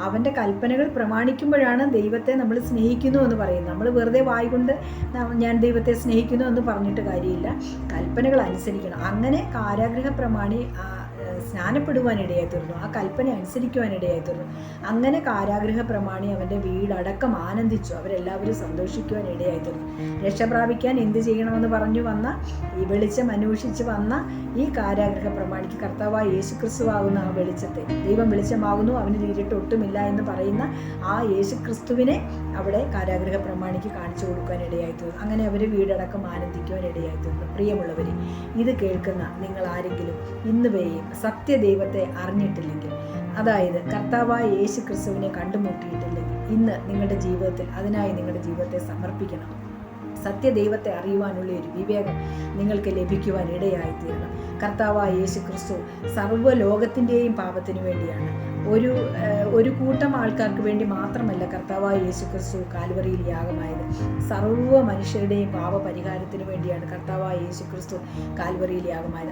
അവൻ്റെ കൽപ്പനകൾ പ്രമാണിക്കുമ്പോഴാണ് ദൈവത്തെ നമ്മൾ സ്നേഹിക്കുന്നു എന്ന് പറയുന്നത്. നമ്മൾ വെറുതെ വായിക്കൊണ്ട് ഞാൻ ദൈവത്തെ സ്നേഹിക്കുന്നു എന്ന് പറഞ്ഞിട്ട് കാര്യമില്ല. കൽപ്പനകൾ അനുസരിക്കണം. അങ്ങനെ കാരാഗൃഹ പ്രമാണി സ്നാനപ്പെടുവാനിടയായി തീർന്നു. ആ കൽപ്പന അനുസരിക്കുവാനിടയായി തീർന്നു. അങ്ങനെ കാരാഗൃഹ പ്രമാണി അവൻ്റെ വീടടക്കം ആനന്ദിച്ചു. അവരെല്ലാവരും സന്തോഷിക്കുവാനിടയായി തീർന്നു. രക്ഷ പ്രാപിക്കാൻ എന്ത് ചെയ്യണമെന്ന് പറഞ്ഞു വന്ന, ഈ വെളിച്ചം അന്വേഷിച്ച് വന്ന ഈ കാരാഗൃഹ പ്രമാണിക്ക് കർത്താവായ യേശുക്രിസ്തുവാകുന്ന ആ വെളിച്ചത്തെ, ദൈവം വെളിച്ചമാകുന്നു അവനിൽ ഇരുട്ട് ഒട്ടുമില്ല എന്ന് പറയുന്ന ആ യേശുക്രിസ്തുവിനെ അവിടെ കാരാഗൃഹ പ്രമാണിക്ക് കാണിച്ചു കൊടുക്കാനിടയായി തീർന്നു. അങ്ങനെ അവർ വീടടക്കം ആനന്ദിക്കുവാനിടയായി തീർന്നു. പ്രിയമുള്ളവരെ, ഇത് കേൾക്കുന്ന നിങ്ങൾ ആരെങ്കിലും ഇന്ന് വരെയും സത്യദൈവത്തെ അറിഞ്ഞിട്ടില്ലെങ്കിൽ, അതായത് കർത്താവായ യേശു ക്രിസ്തുവിനെ കണ്ടുമുട്ടിയിട്ടില്ലെങ്കിൽ, ഇന്ന് നിങ്ങളുടെ ജീവിതത്തിൽ അതിനായി നിങ്ങളുടെ ജീവിതത്തെ സമർപ്പിക്കണം. സത്യദൈവത്തെ അറിയുവാനുള്ള ഒരു വിവേകം നിങ്ങൾക്ക് ലഭിക്കുവാൻ ഇടയായിത്തീരണം. കർത്താവായ യേശു ക്രിസ്തു സർവ്വലോകത്തിൻ്റെയും പാപത്തിനു വേണ്ടിയാണ്, ഒരു കൂട്ടം ആൾക്കാർക്ക് വേണ്ടി മാത്രമല്ല കർത്താവായ യേശു ക്രിസ്തു കാൽവറിയിൽ യാഗമായത്. സർവ്വ മനുഷ്യരുടെയും പാപപരിഹാരത്തിന് വേണ്ടിയാണ് കർത്താവായ യേശു ക്രിസ്തു കാൽവറിയിൽ യാഗമായത്.